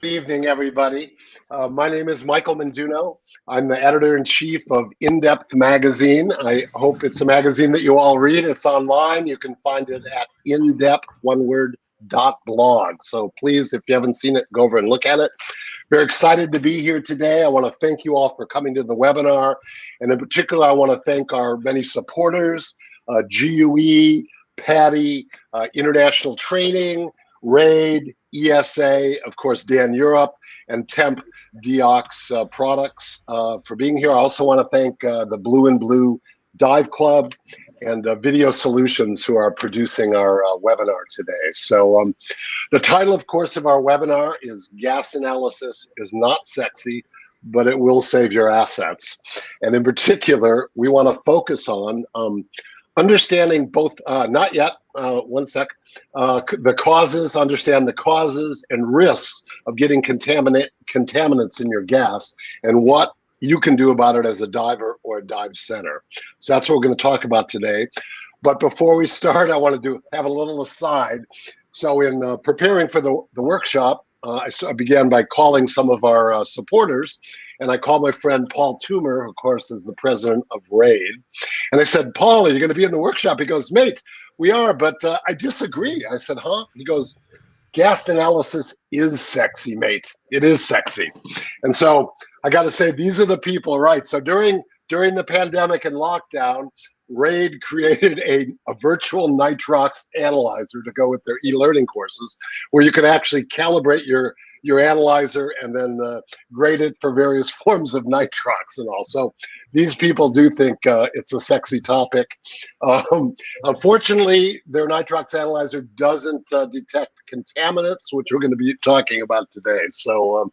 Good evening, everybody. My name is Michael Menduno. I'm the editor-in-chief of In-Depth Magazine. I hope it's a magazine that you all read. It's online. You can find it at indepth, one word, .blog. So please, if you haven't seen it, go over and look at it. Very excited to be here today. I want to thank you all for coming to the webinar. And in particular, I want to thank our many supporters, GUE, Patty, International Training, RAID, ESA, of course, Dan Europe, and Temp Deox Products for being here. I also want to thank the Blue and Blue Dive Club and Video Solutions who are producing our webinar today. So the title, of course, of our webinar is Gas Analysis is Not Sexy, but it will save your assets. And in particular, we want to focus on understanding both, not yet, one sec, the causes, understand the causes and risks of getting contaminants in your gas and what you can do about it as a diver or a dive center. So that's what we're going to talk about today. But before we start, I want to have a little aside. So in preparing for the workshop, I began by calling some of our supporters, and I called my friend Paul Toomer, who of course is the president of RAID. And I said, Paul, are you going to be in the workshop? He goes, mate, we are, but I disagree. I said, huh? He goes, gas analysis is sexy, mate. It is sexy. And so I got to say, these are the people, right? So during the pandemic and lockdown, RAID created a virtual nitrox analyzer to go with their e-learning courses, where you can actually calibrate your analyzer and then grade it for various forms of nitrox and all. So these people do think it's a sexy topic. Unfortunately, their nitrox analyzer doesn't detect contaminants, which we're going to be talking about today. So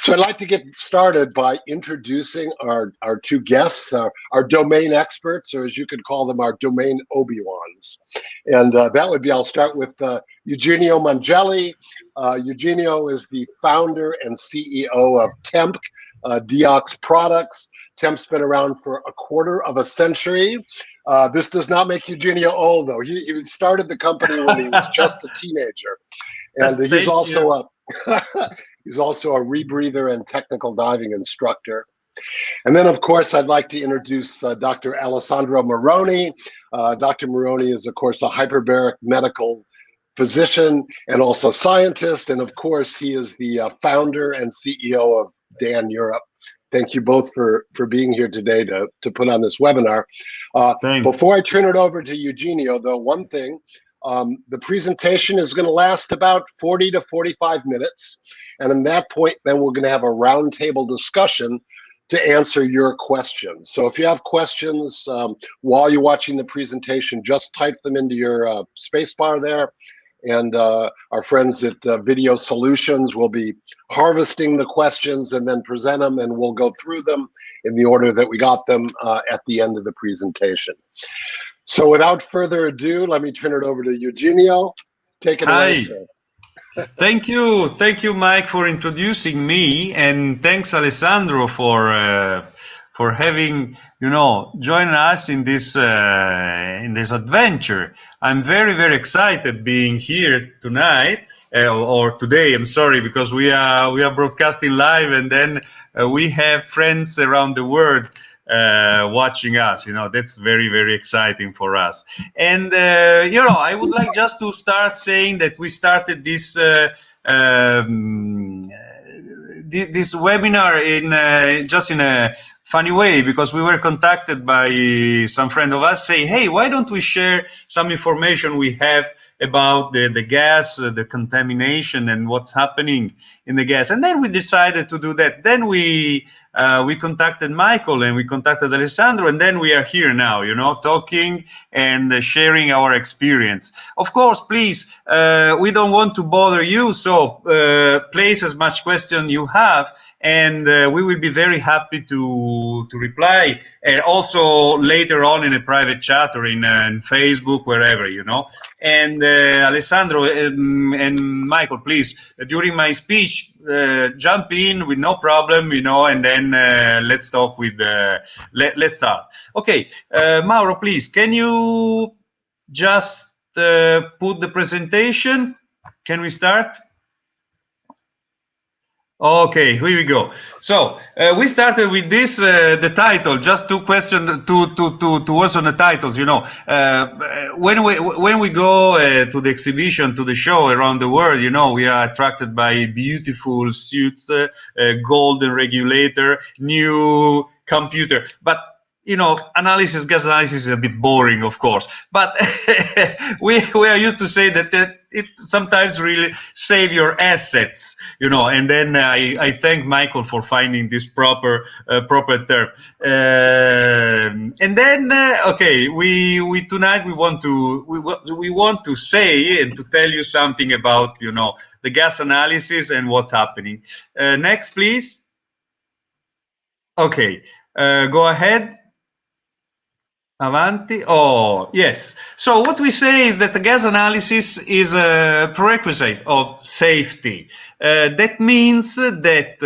I'd like to get started by introducing our two guests, our domain experts, or as you could call them, our domain Obi-Wans. And that would be, I'll start with Eugenio Mangelli. Eugenio is the founder and CEO of Temp Deox Products. Temp's been around for a quarter of a century. This does not make Eugenio old, though. He started the company when he was just a teenager. And he's also he's also a rebreather and technical diving instructor. And then, of course, I'd like to introduce Dr. Alessandro Moroni. Dr. Moroni is, of course, a hyperbaric medical physician and also scientist. And, of course, he is the founder and CEO of Dan Europe. Thank you both for being here today to put on this webinar. Before I turn it over to Eugenio, though, one thing. The presentation is going to last about 40 to 45 minutes. And in that point, then we're going to have a roundtable discussion to answer your questions. So if you have questions while you're watching the presentation, just type them into your space bar there. And our friends at Video Solutions will be harvesting the questions and then present them, and we'll go through them in the order that we got them at the end of the presentation. So without further ado, let me turn it over to Eugenio. Take it away, sir. Thank you, Mike, for introducing me, and thanks, Alessandro, for having joined us in this adventure. I'm very excited being here tonight or today. I'm sorry, because we are broadcasting live, and then we have friends around the world watching us. That's very exciting for us. And I would like just to start saying that we started this this webinar just in a funny way, because we were contacted by some friend of us saying, hey, why don't we share some information we have about the gas, the contamination, and what's happening in the gas. And then we decided to do that. Then we contacted Michael and we contacted Alessandro, and then we are here now, talking and sharing our experience. Of course, please, we don't want to bother you, so place as much question you have, and we will be very happy to reply, and also later on in a private chat or in Facebook, wherever, And Alessandro and Michael, please, during my speech, jump in with no problem, and then let's talk with, let's start. Okay, Mauro, please, can you just put the presentation? Can we start? Okay, here we go. So we started with this, the title. Just two questions, two words on the titles. When we go to the exhibition, to the show around the world, we are attracted by beautiful suits, golden regulator, new computer, but gas analysis is a bit boring, of course, but we are used to say that it sometimes really save your assets, and then I thank Michael for finding this proper term. And then, okay, we tonight we want to say and to tell you something about, the gas analysis and what's happening. Next, please. Okay, go ahead. Avanti. Oh, yes. So what we say is that the gas analysis is a prerequisite of safety. That means that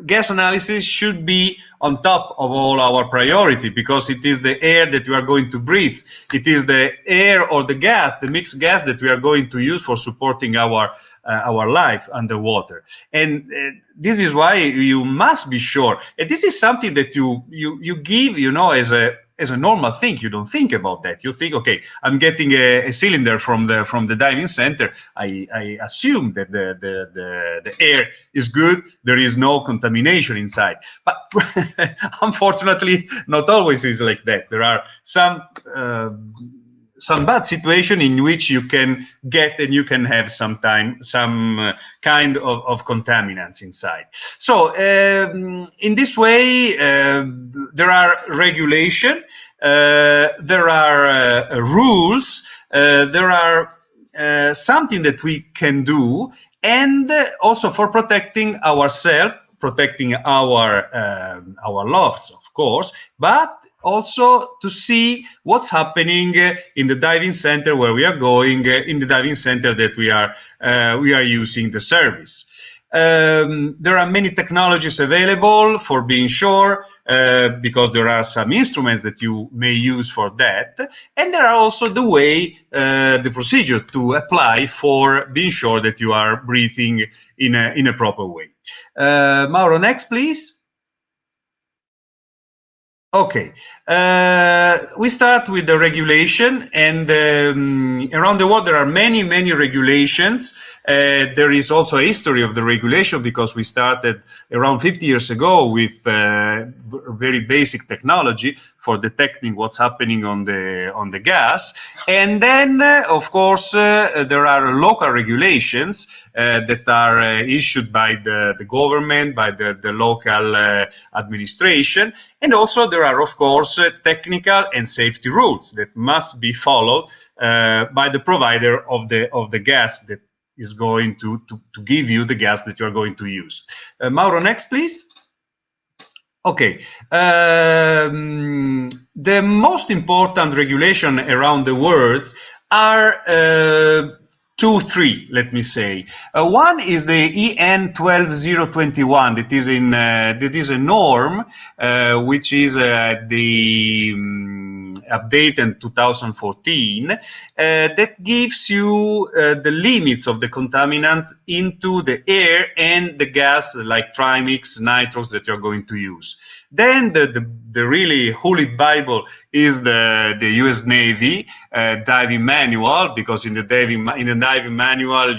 gas analysis should be on top of all our priority, because it is the air that we are going to breathe. It is the air or the gas, the mixed gas that we are going to use for supporting our life underwater. And this is why you must be sure. And this is something that you give, as a normal thing. You don't think about that. You think, okay, I'm getting a cylinder from the diving center. I assume that the air is good. There is no contamination inside. But unfortunately, not always is like that. There are some bad situation in which you can get and you can have some kind of contaminants inside. So in this way, there are regulation, there are rules, there are something that we can do, and also for protecting ourselves, protecting our loves, of course, but also to see what's happening in the diving center where we are going, in the diving center that we are using the service. There are many technologies available for being sure, because there are some instruments that you may use for that, and there are also the procedure to apply for being sure that you are breathing in a proper way. Mauro, next, please. Okay, we start with the regulation, and around the world there are many regulations. There is also a history of the regulation, because we started around 50 years ago with very basic technology for detecting what's happening on the gas, and then of course there are local regulations that are issued by the government, by the local administration, and also there are of course technical and safety rules that must be followed by the provider of the gas that is going to give you the gas that you are going to use. Mauro, next, please. Okay. The most important regulation around the world are three, let me say. One is the EN 12021. That is a norm which is updated in 2014 that gives you the limits of the contaminants into the air and the gas, like trimix, nitrox, that you're going to use. Then the really holy Bible is the U.S. Navy diving manual, because in the diving manual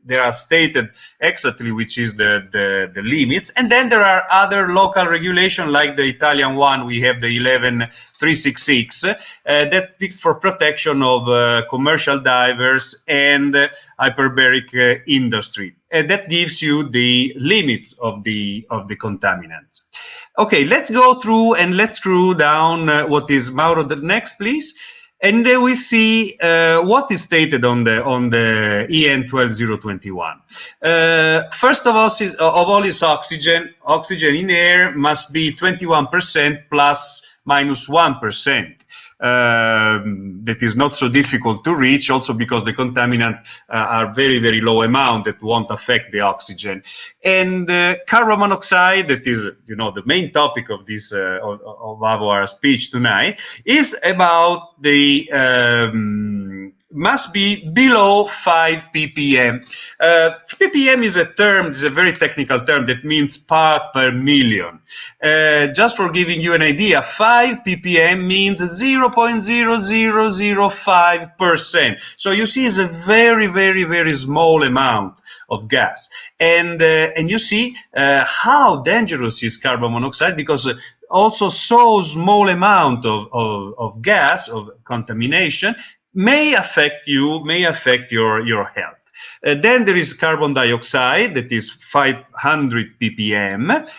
there are stated exactly which is the limits, and then there are other local regulations, like the Italian one. We have the 11366 that is for protection of commercial divers and hyperbaric industry, and that gives you the limits of the contaminants. Okay, let's go through and let's screw down what is, Mauro, the next, please. And then we see what is stated on the EN 12021. First of all is oxygen. Oxygen in air must be 21% plus minus 1%. That is not so difficult to reach, also because the contaminants are very low amount that won't affect the oxygen. And carbon monoxide, that is the main topic of this of our speech tonight, is about the must be below 5 ppm. Ppm is a term, is a very technical term that means part per million. Just for giving you an idea, 5 ppm means 0.0005%. So you see, it's a very, very, very small amount of gas. And you see how dangerous is carbon monoxide, because also so small amount of gas, of contamination, may affect you, may affect your health. Then there is carbon dioxide, that is 500 ppm,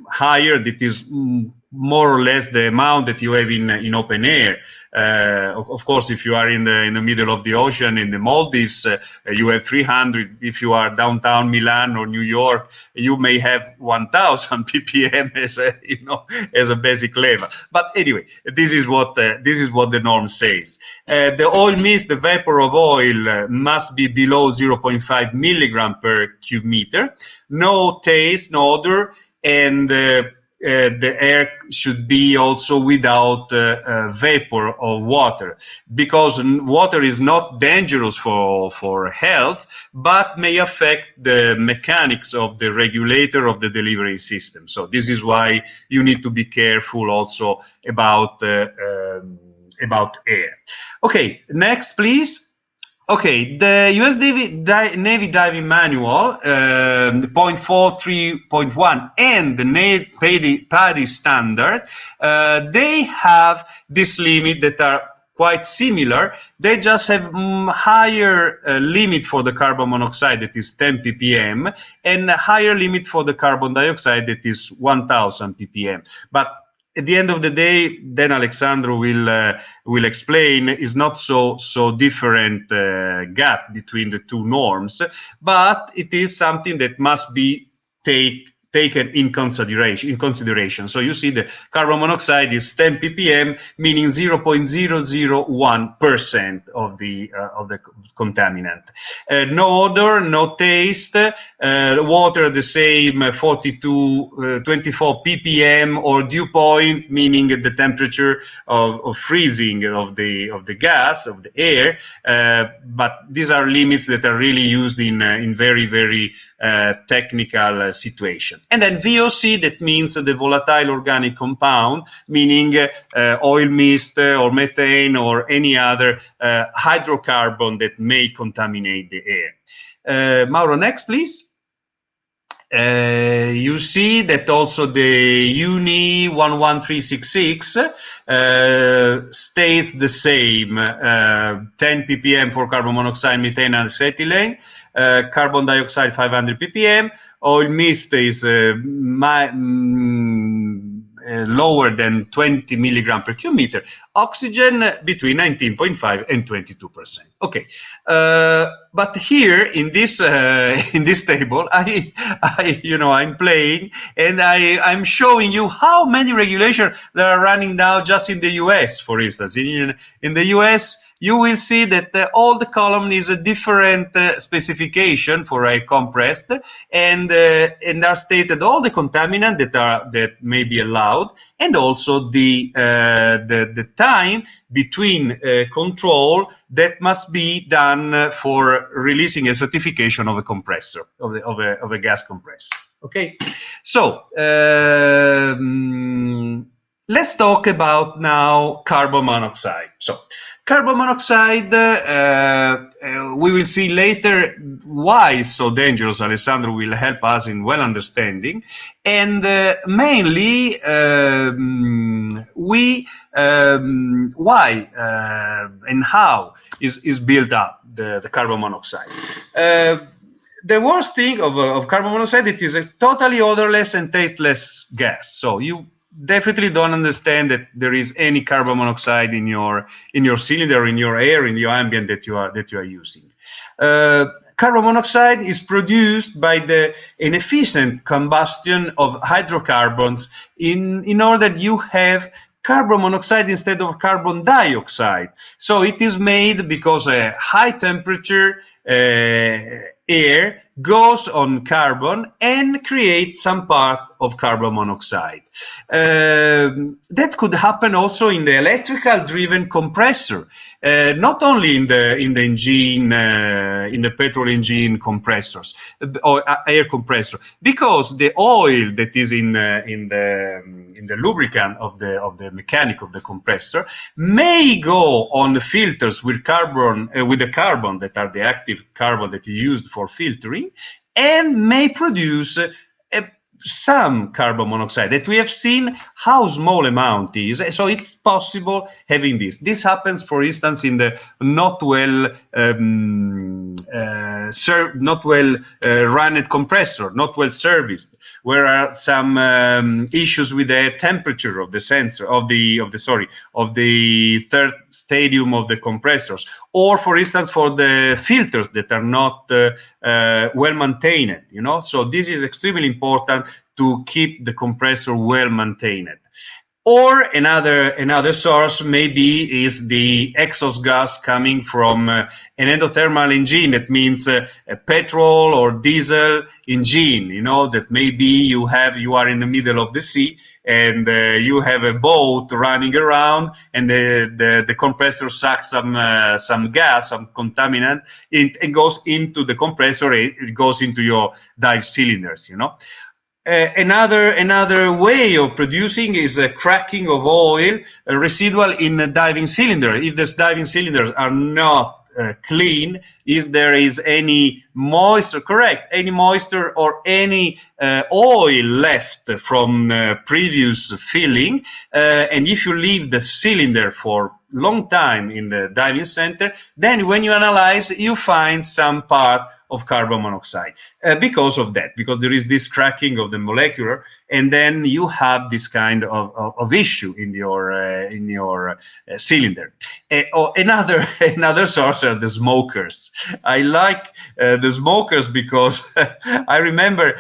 higher, that is more or less the amount that you have in open air. Of course, if you are in the middle of the ocean, in the Maldives, you have 300. If you are downtown Milan or New York, you may have 1,000 ppm as a basic level. But anyway, this is what the norm says. The oil mist, the vapor of oil, must be below 0.5 milligram per cubic meter. No taste, no odor, and the air should be also without vapor of water, because water is not dangerous for health, but may affect the mechanics of the regulator of the delivery system. So this is why you need to be careful also about air. Okay, next, please. Okay, the US Navy Diving Manual, 0.43.1, and the PADI standard, they have this limit that are quite similar. They just have higher limit for the carbon monoxide, that is 10 ppm, and a higher limit for the carbon dioxide, that is 1000 ppm. But at the end of the day, then Alexandro will explain, is not so different gap between the two norms, but it is something that must be taken in consideration. So you see the carbon monoxide is 10 ppm, meaning 0.001% of the contaminant. No odor, no taste. Water the same, 24 ppm, or dew point, meaning the temperature of freezing of the gas, of the air. But these are limits that are really used in very, very technical situation. And then VOC, that means the volatile organic compound, meaning oil mist or methane or any other hydrocarbon that may contaminate the air. Mauro, next, please. You see that also the UNI 11366 stays the same, 10 ppm for carbon monoxide, methane, and acetylene, carbon dioxide 500 ppm, oil mist is lower than 20 milligram per cubic meter, oxygen between 19.5 and 22%. Okay, but here in this table, I'm playing and I'm showing you how many regulations that are running now just in the US. For instance, in the US, you will see that all the column is a different specification for a compressed, and are stated all the contaminants that may be allowed, and also the time between control that must be done for releasing a certification of a compressor, of a gas compressor. Okay, so let's talk about now carbon monoxide. So carbon monoxide, we will see later why it's so dangerous. Alessandro will help us in well understanding. And mainly, why and how is built up the carbon monoxide. The worst thing of carbon monoxide, it is a totally odorless and tasteless gas. So you definitely don't understand that there is any carbon monoxide in your cylinder, in your air, in your ambient that you are using. Carbon monoxide is produced by the inefficient combustion of hydrocarbons in order that you have carbon monoxide instead of carbon dioxide. So it is made because a high temperature air goes on carbon and creates some part of carbon monoxide. That could happen also in the electrical driven compressor, not only in the engine, in the petrol engine compressors or air compressor, because the oil that is in the lubricant of the mechanic of the compressor may go on the filters with carbon, with the carbon that are the active carbon that is used for filtering, and may produce some carbon monoxide that we have seen how small amount is. So it's possible having this. This happens, for instance, in the not well run compressor, not well serviced, where are some issues with the temperature of the sensor of the third stadium of the compressors, or for instance for the filters that are not well maintained. So this is extremely important to keep the compressor well maintained. Or another source maybe is the exhaust gas coming from an endothermal engine. That means a petrol or diesel engine. That maybe you are in the middle of the sea and you have a boat running around, and the compressor sucks some gas, some contaminant, it goes into the compressor. It goes into your dive cylinders. Another way of producing is a cracking of oil residual in a diving cylinder. If the diving cylinders are not clean, if there is any moisture, any moisture or any oil left from previous filling, and if you leave the cylinder for long time in the diving center, then when you analyze, you find some part of carbon monoxide because of that, because there is this cracking of the molecular, and then you have this kind of issue in your cylinder. Another source are the smokers. I like the smokers because I remember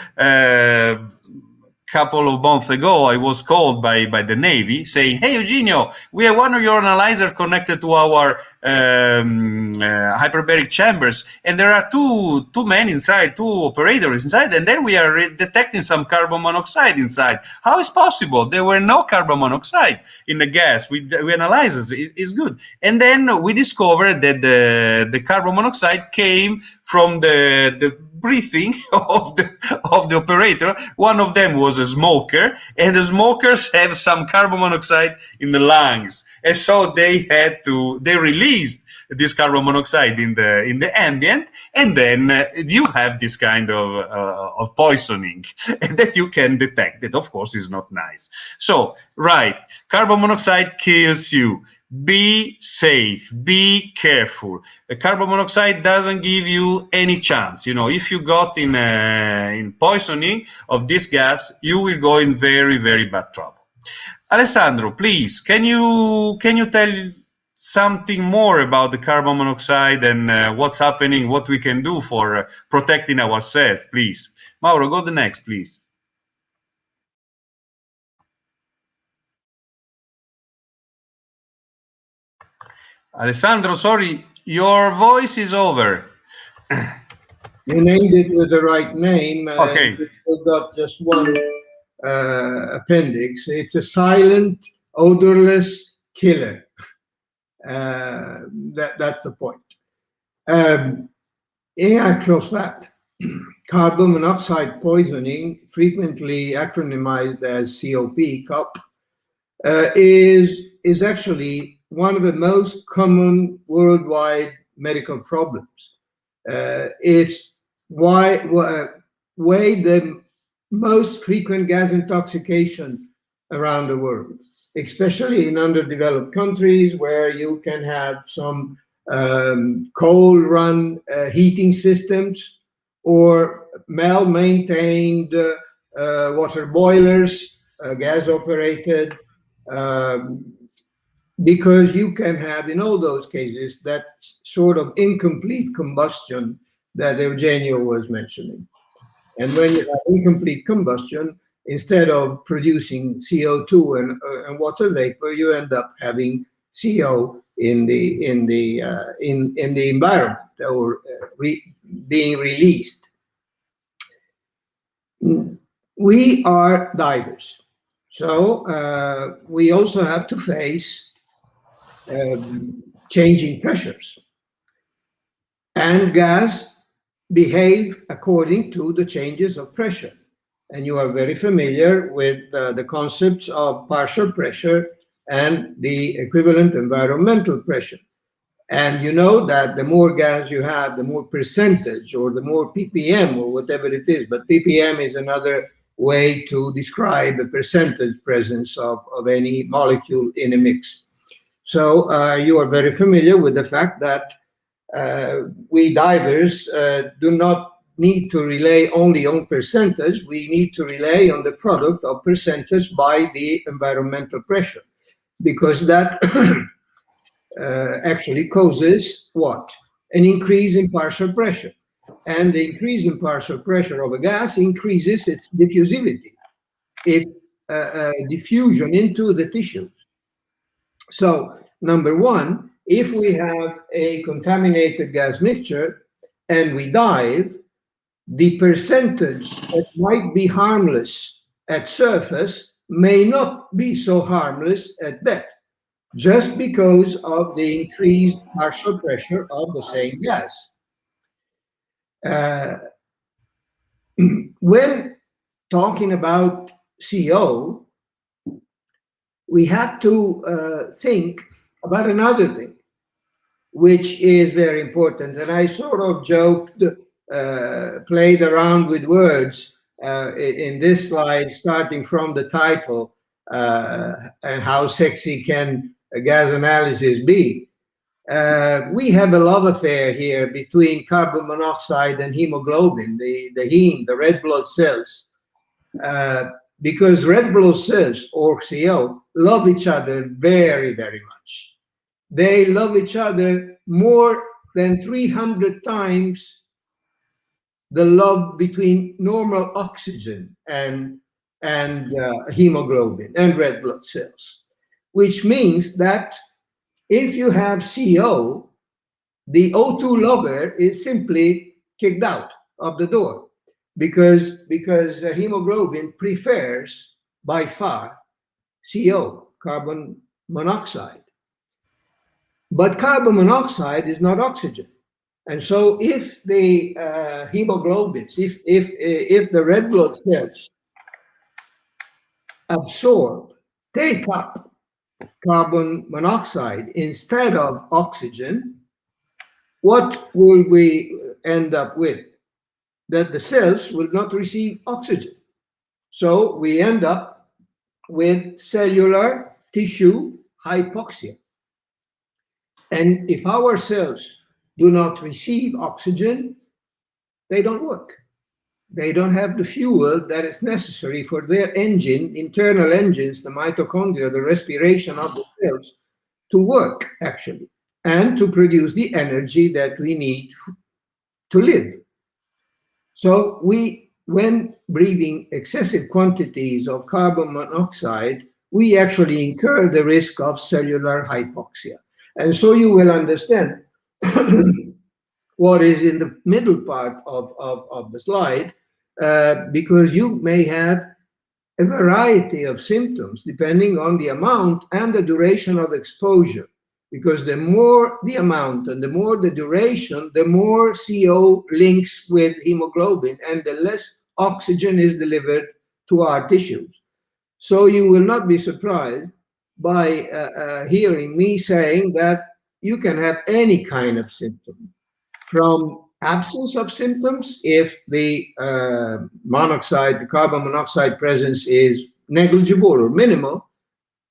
couple of months ago, I was called by the Navy saying, "Hey, Eugenio, we have one of your analyzers connected to our hyperbaric chambers, and there are two men inside, two operators inside, and then we are detecting some carbon monoxide inside. How is possible? There were no carbon monoxide in the gas. We analyzed it. It's good." And then we discovered that the carbon monoxide came from the breathing of the operator. One of them was a smoker, and the smokers have some carbon monoxide in the lungs, and so they released this carbon monoxide in the ambient, and then you have this kind of poisoning that you can detect. That of course is not nice. So right, carbon monoxide kills you. Be safe, be careful. The carbon monoxide doesn't give you any chance. If you got in poisoning of this gas, you will go in very, very bad trouble. Alessandro, please, can you tell something more about the carbon monoxide and what's happening, what we can do for protecting ourselves, please? Mauro, go the next, please. Alessandro, sorry, your voice is over. You named it with the right name. Okay. We've got just one appendix. It's a silent, odorless killer. That's the point. In actual fact, carbon monoxide poisoning, frequently acronymized as COP, is actually one of the most common worldwide medical problems. It's way the most frequent gas intoxication around the world, especially in underdeveloped countries where you can have some coal-run heating systems or well-maintained water boilers, gas-operated, because you can have, in all those cases, that sort of incomplete combustion that Eugenio was mentioning. And when you have incomplete combustion, instead of producing CO2 and water vapor, you end up having CO in the environment, or being released. we are divers. So we also have to face changing pressures. And gas behave according to the changes of pressure. And you are very familiar with the concepts of partial pressure and the equivalent environmental pressure. And you know that the more gas you have, the more percentage or the more ppm or whatever it is. But ppm is another way to describe a percentage presence of any molecule in a mix. So you are very familiar with the fact that we divers do not need to rely only on percentage. We need to rely on the product of percentage by the environmental pressure, because that actually causes what? An increase in partial pressure. And the increase in partial pressure of a gas increases its diffusivity, its diffusion into the tissues. So, number one, if we have a contaminated gas mixture and we dive, the percentage that might be harmless at surface may not be so harmless at depth, just because of the increased partial pressure of the same gas. When talking about CO, we have to think about another thing, which is very important. And I sort of joked, played around with words in this slide, starting from the title, and how sexy can a gas analysis be. We have a love affair here between carbon monoxide and hemoglobin, the heme, the red blood cells, because red blood cells, or CO, love each other very, very much. They love each other more than 300 times the love between normal oxygen and hemoglobin and red blood cells, which means that if you have CO, the O2 lover is simply kicked out of the door, because hemoglobin prefers by far CO, carbon monoxide. But carbon monoxide is not oxygen. And so if the hemoglobins, if the red blood cells absorb, take up carbon monoxide instead of oxygen, what will we end up with? That the cells will not receive oxygen. So we end up with cellular tissue hypoxia. And if our cells do not receive oxygen, they don't work. They don't have the fuel that is necessary for their engine, internal engines, the mitochondria, the respiration of the cells, to work, actually, and to produce the energy that we need to live. So when breathing excessive quantities of carbon monoxide, we actually incur the risk of cellular hypoxia. And so you will understand what is in the middle part of the slide, because you may have a variety of symptoms depending on the amount and the duration of exposure. Because the more the amount and the more the duration, the more CO links with hemoglobin and the less oxygen is delivered to our tissues. So you will not be surprised by hearing me saying that you can have any kind of symptom, from absence of symptoms if the the carbon monoxide presence is negligible or minimal,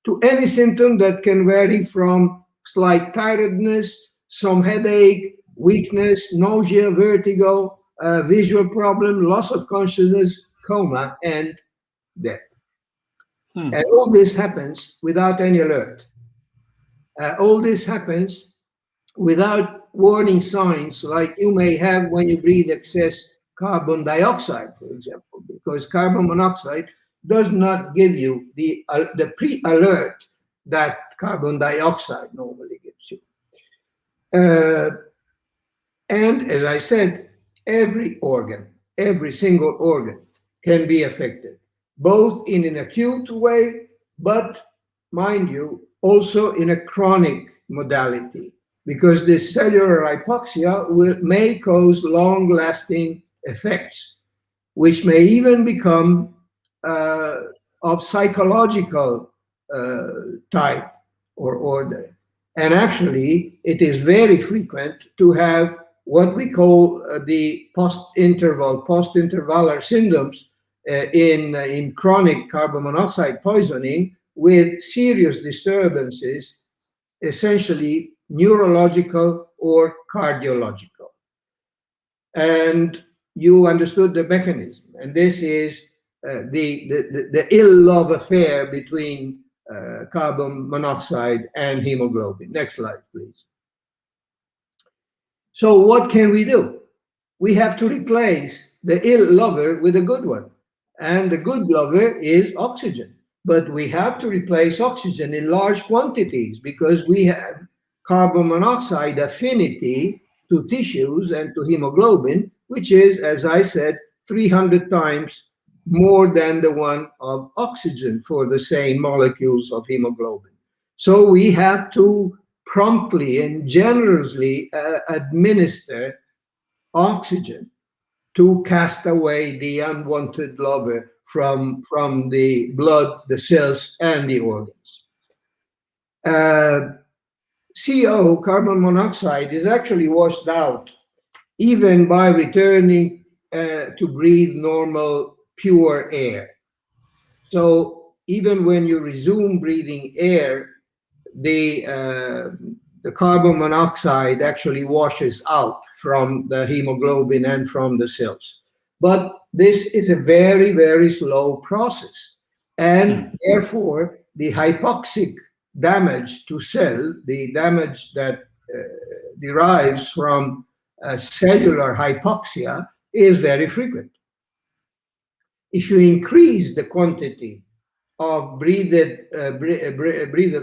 to any symptom that can vary from slight tiredness, some headache, weakness, nausea, vertigo, visual problem, loss of consciousness, coma, and death. And all this happens without any alert. All this happens without warning signs like you may have when you breathe excess carbon dioxide, for example, because carbon monoxide does not give you the pre-alert that carbon dioxide normally gives you. And as I said, every organ, every single organ can be affected. both in an acute way, but mind you, also in a chronic modality, because this cellular hypoxia may cause long-lasting effects, which may even become of psychological type or order. And actually, it is very frequent to have what we call the post-intervallar syndromes in chronic carbon monoxide poisoning, with serious disturbances, essentially neurological or cardiological. And you understood the mechanism, and this is the ill love affair between carbon monoxide and hemoglobin. Next slide, please. So what can we do? We have to replace the ill lover with a good one. And the good lover is oxygen. But we have to replace oxygen in large quantities because we have carbon monoxide affinity to tissues and to hemoglobin, which is, as I said, 300 times more than the one of oxygen for the same molecules of hemoglobin. So we have to promptly and generously administer oxygen to cast away the unwanted lover from the blood, the cells, and the organs. CO, carbon monoxide, is actually washed out even by returning to breathe normal, pure air. So even when you resume breathing air, the carbon monoxide actually washes out from the hemoglobin and from the cells. But this is a very, very slow process. And therefore, the hypoxic damage to cell, the damage that derives from cellular hypoxia, is very frequent. If you increase the quantity of breathed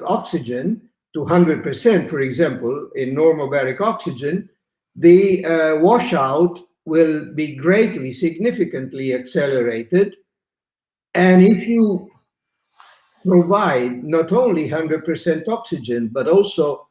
oxygen to 100%, for example, in normal baric oxygen, the washout will be greatly, significantly accelerated. And if you provide not only 100% oxygen, but also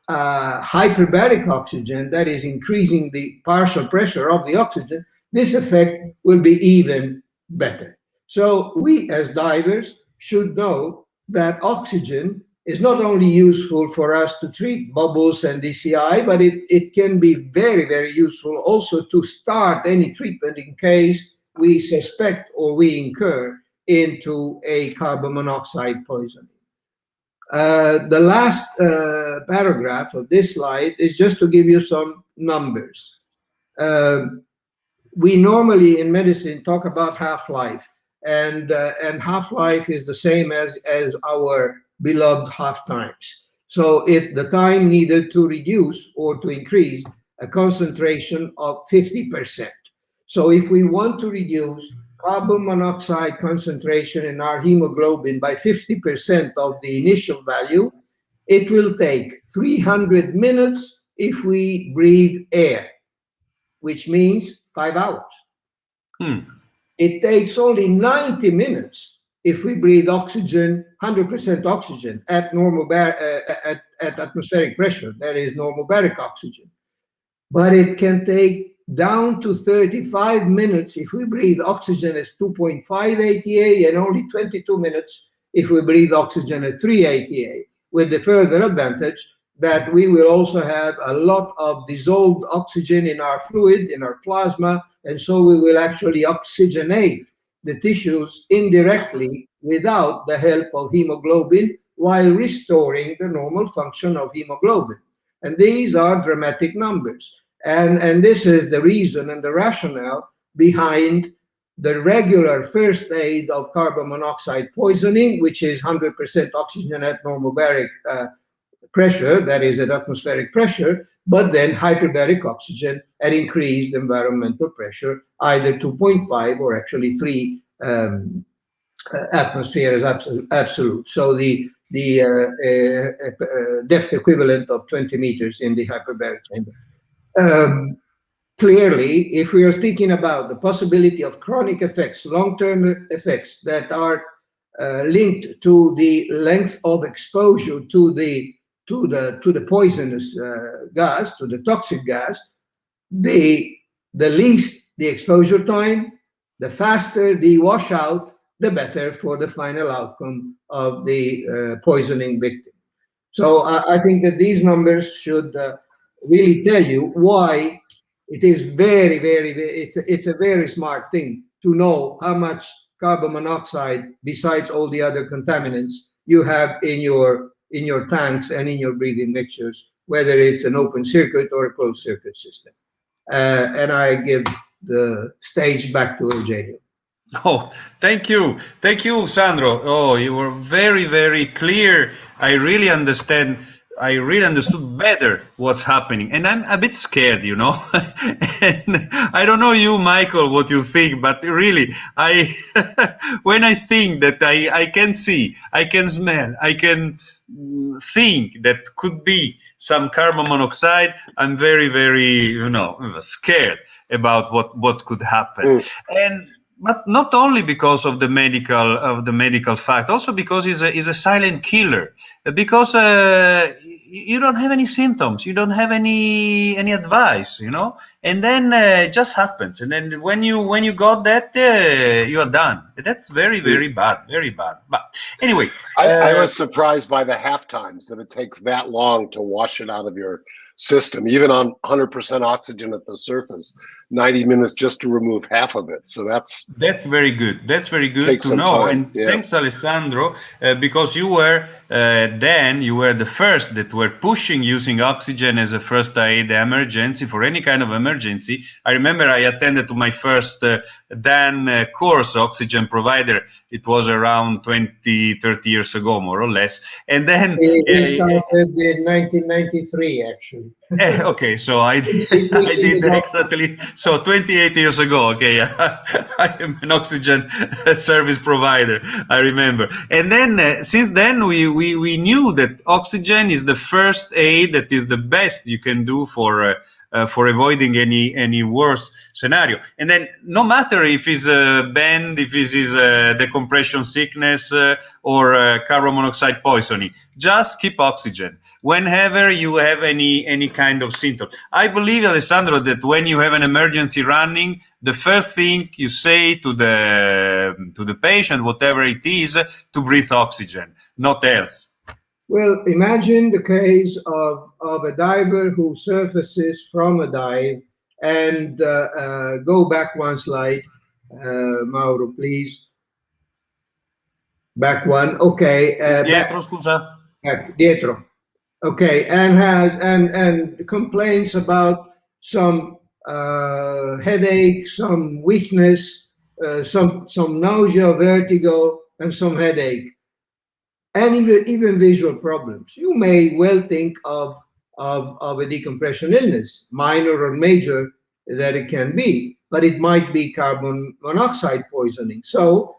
hyperbaric oxygen, that is increasing the partial pressure of the oxygen, this effect will be even better. So we as divers should know that oxygen is not only useful for us to treat bubbles and DCI, but it can be very, very useful also to start any treatment in case we suspect or we incur into a carbon monoxide poisoning. The last paragraph of this slide is just to give you some numbers. We normally in medicine talk about half-life, and half-life is the same as our beloved half-times. So if the time needed to reduce or to increase a concentration of 50%. So if we want to reduce carbon monoxide concentration in our hemoglobin by 50% of the initial value, it will take 300 minutes if we breathe air, which means 5 hours. It takes only 90 minutes if we breathe oxygen, 100% oxygen at normal at atmospheric pressure, that is normal baric oxygen. But it can take down to 35 minutes if we breathe oxygen at 2.5 ATA, and only 22 minutes if we breathe oxygen at 3 ATA, with the further advantage that we will also have a lot of dissolved oxygen in our fluid, in our plasma, and so we will actually oxygenate the tissues indirectly without the help of hemoglobin, while restoring the normal function of hemoglobin. And these are dramatic numbers. And this is the reason and the rationale behind the regular first aid of carbon monoxide poisoning, which is 100% oxygen at normal baric pressure, that is at atmospheric pressure, but then hyperbaric oxygen at increased environmental pressure, either 2.5 or actually 3 atmospheres absolute. So the depth equivalent of 20 meters in the hyperbaric chamber. clearly, if we are speaking about the possibility of chronic effects, long-term effects that are linked to the length of exposure to the poisonous gas, to the toxic gas, the least the exposure time, the faster the washout, the better for the final outcome of the poisoning victim. So I think that these numbers should really tell you why it is it's a very smart thing to know how much carbon monoxide, besides all the other contaminants, you have in your tanks and in your breathing mixtures, whether it's an open circuit or a closed circuit system. And I give the stage back to Eugenio. Oh, thank you, Sandro. Oh, you were very, very clear. I really understood better what's happening, and I'm a bit scared, you know. And I don't know you, Michael, what you think, but really, when I think that I can see, I can smell, I can think that could be some carbon monoxide, I'm very, very, scared about what could happen. But not only because of the medical fact, also because it's a silent killer. Because you don't have any symptoms, you don't have any advice, and then it just happens. And then when you got that, you are done. That's very, very bad, very bad. But anyway, I was surprised by the half times that it takes that long to wash it out of your system, even on 100% oxygen at the surface, 90 minutes just to remove half of it. So that's very good. That's very good to know. And thanks, Alessandro, because you were the first that were pushing using oxygen as a first aid emergency for any kind of emergency. I remember I attended to my first DAN course, oxygen provider. It was around 20, 30 years ago, more or less. And then we started in 1993, actually. Okay, so I did exactly, so 28 years ago. Okay, I am an oxygen service provider, I remember. And then since then we knew that oxygen is the first aid that is the best you can do for avoiding any worse scenario. And then no matter if it's bend, if it is decompression sickness or carbon monoxide poisoning, just keep oxygen whenever you have any kind of symptom. I believe, Alessandro, that when you have an emergency running, the first thing you say to the patient, whatever it is, to breathe oxygen, not else. Well, imagine the case of a diver who surfaces from a dive and go back one slide, Mauro, please. Back one, okay. Dietro, scusa. Dietro. Okay, and complains about some headache, some weakness, some nausea, vertigo, and some headache. And even visual problems. You may well think of a decompression illness, minor or major that it can be, but it might be carbon monoxide poisoning. So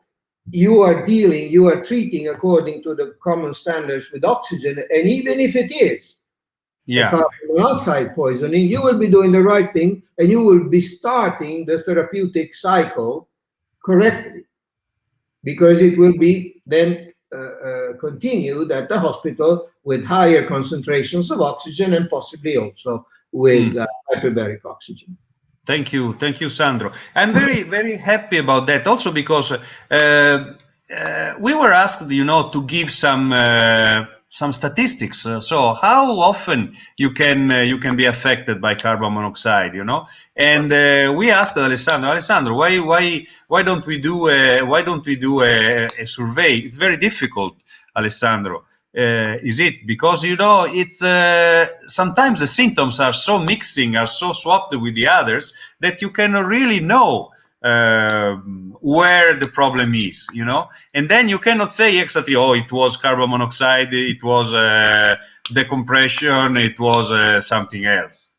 you are treating according to the common standards with oxygen, and even if it is carbon monoxide poisoning, you will be doing the right thing, and you will be starting the therapeutic cycle correctly, because it will be then continued at the hospital with higher concentrations of oxygen and possibly also with hyperbaric oxygen. Thank you, Sandro. I'm very, very happy about that. Also because we were asked, to give some statistics. So how often you can be affected by carbon monoxide, And we asked Alessandro, why don't we do a survey? It's very difficult, Alessandro. Is it because it's sometimes the symptoms are so mixing, are so swapped with the others that you cannot really know where the problem is, and then you cannot say exactly, it was carbon monoxide, it was decompression, it was something else.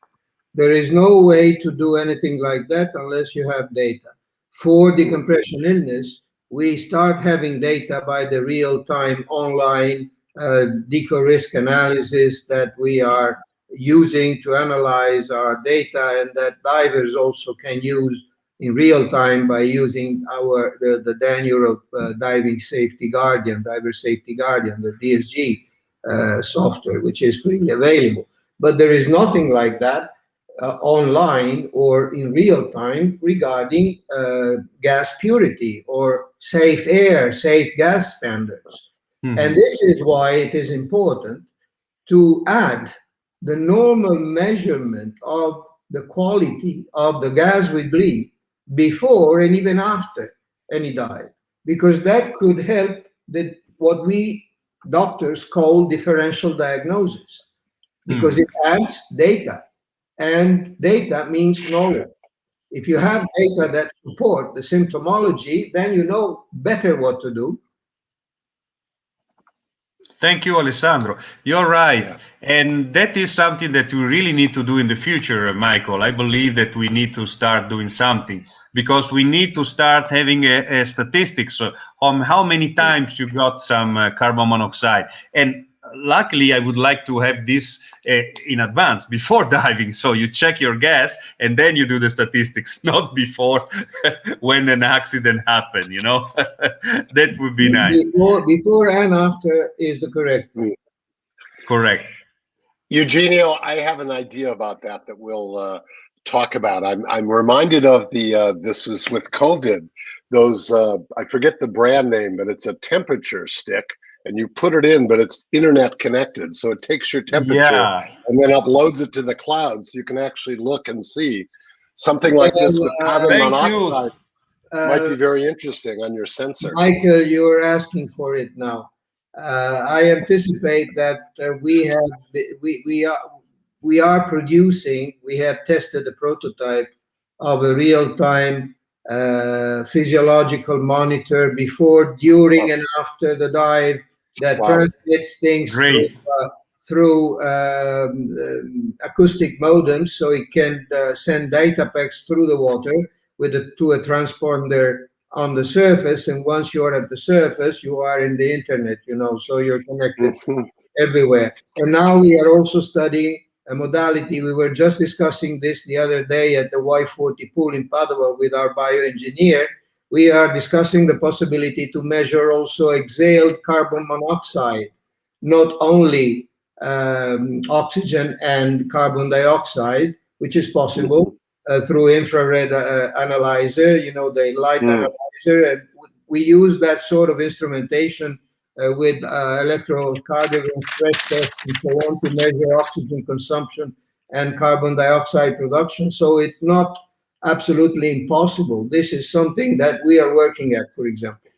There is no way to do anything like that unless you have data. For decompression illness, we start having data by the real-time online deco risk analysis that we are using to analyze our data, and that divers also can use in real time by using the Dan Europe Diving Safety Guardian, Diver Safety Guardian, the DSG software, which is freely available. But there is nothing like that online or in real time regarding gas purity or safe air, safe gas standards. And this is why it is important to add the normal measurement of the quality of the gas we breathe before and even after any dive, because that could help what we doctors call differential diagnosis, because it adds data, and data means knowledge. If you have data that support the symptomology, then you know better what to do. Thank you, Alessandro. You're right. Yeah. And that is something that we really need to do in the future, Michael. I believe that we need to start doing something, because we need to start having a statistics on how many times you got some carbon monoxide. And luckily, I would like to have this in advance, before diving. So you check your gas and then you do the statistics, not before when an accident happened, you know. That would be nice. Before and after is the correct way. Correct. Eugenio, I have an idea about that we'll talk about. I'm reminded of this is with COVID, those, I forget the brand name, but it's a temperature stick. And you put it in, but it's internet connected. So it takes your temperature and then uploads it to the cloud. So you can actually look and see something like this with carbon monoxide. Might be very interesting on your sensor. Michael, you're asking for it now. I anticipate that we are producing, we have tested a prototype of a real-time physiological monitor before, during, and after the dive, that transmits things through acoustic modems, so it can send data packs through the water to a transponder on the surface. And once you're at the surface, you are in the internet, you know, so you're connected everywhere. And now we are also studying a modality. We were just discussing this the other day at the Y40 pool in Padua with our bioengineer. We are discussing the possibility to measure also exhaled carbon monoxide, not only oxygen and carbon dioxide, which is possible through infrared analyzer, you know, the light analyzer. And we use that sort of instrumentation with electrocardiogram stress tests and so on to measure oxygen consumption and carbon dioxide production. So it's not absolutely impossible. This is something that we are working at, for example.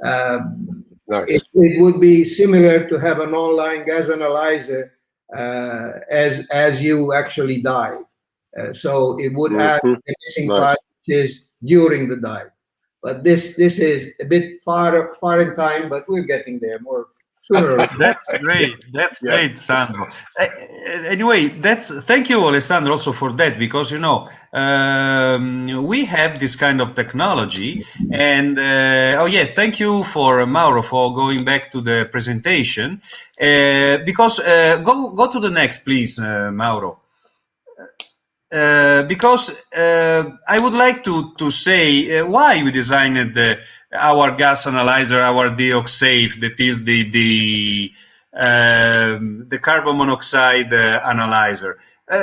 Nice. It would be similar to have an online gas analyzer as you actually dive. So it would add the missing part, which is during the dive. But this is a bit far in time, but we're getting there more sooner. That's great. That's great, Sandro. Anyway, thank you, Alessandro, also for that, because you know we have this kind of technology, and thank you for Mauro for going back to the presentation, because go to the next, please, Mauro. Because I would like to say why we designed our gas analyzer, our DeoxSafe, that is the carbon monoxide analyzer.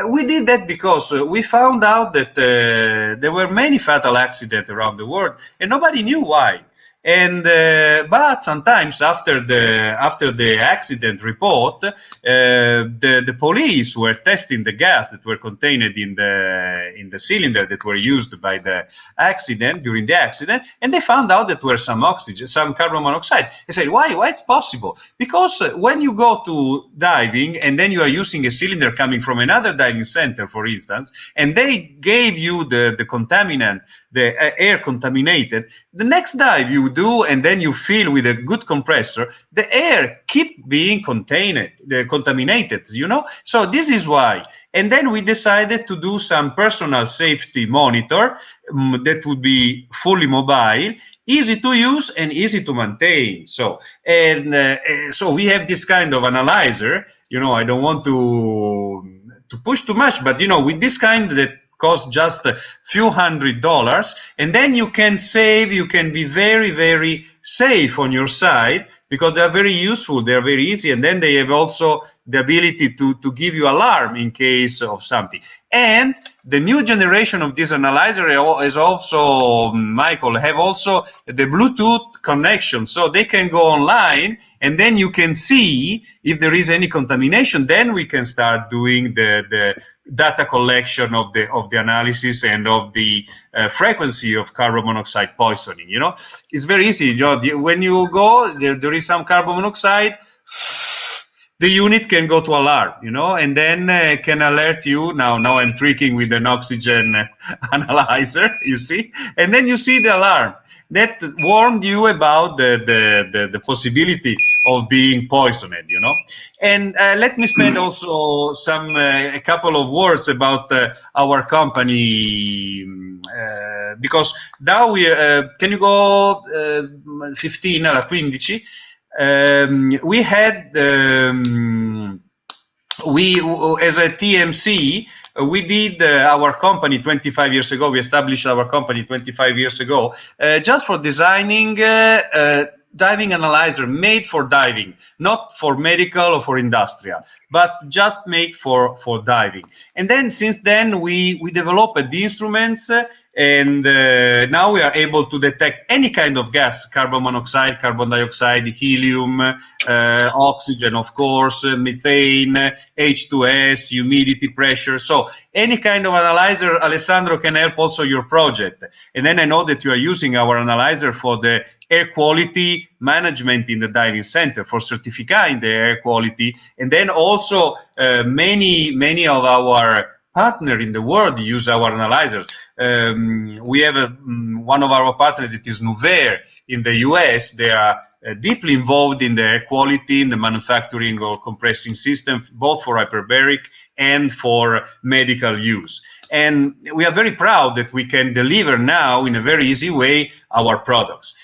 We did that because we found out that there were many fatal accidents around the world, and nobody knew why. And but sometimes after the accident report, the police were testing the gas that were contained in the cylinder that were used by the accident during the accident, and they found out that there were some oxygen, some carbon monoxide. They said, why it's possible? Because when you go to diving and then you are using a cylinder coming from another diving center, for instance, and they gave you the contaminant, the air contaminated, the next dive you do and then you fill with a good compressor, the air keep being contaminated, you know? So this is why. And then we decided to do some personal safety monitor that would be fully mobile, easy to use and easy to maintain. So, so we have this kind of analyzer. You know, I don't want to to push too much, but with this kind that costs just a few $100s, and then you can save, you can be very, very safe on your side, because they are very useful, they are very easy, and then they have also the ability to give you alarm in case of something. And the new generation of this analyzer is also, Michael, have also the Bluetooth connection, so they can go online, and then you can see if there is any contamination. Then we can start doing the data collection of the analysis and of the frequency of carbon monoxide poisoning. It's very easy. When you go, there is some carbon monoxide, the unit can go to alarm, and then can alert you. Now I'm tricking with an oxygen analyzer, you see, and then you see the alarm that warned you about the possibility of being poisoned, And let me spend also a couple of words about our company, because now can you go 15 alla 15? We had as a TMC, we did our company 25 years ago. We established our company 25 years ago, just for designing diving analyzer made for diving, not for medical or for industrial, but just made for diving. And then since then we developed the instruments, and now we are able to detect any kind of gas: carbon monoxide, carbon dioxide, helium, oxygen, of course, methane, H2S, humidity, pressure. So any kind of analyzer, Alessandro, can help also your project. And then I know that you are using our analyzer for the air quality management in the diving center, for certifying the air quality. And then also many of our partners in the world use our analyzers. We have one of our partners that is Nuver in the US. They are deeply involved in the air quality, in the manufacturing of compressing systems, both for hyperbaric and for medical use. And we are very proud that we can deliver now in a very easy way our products.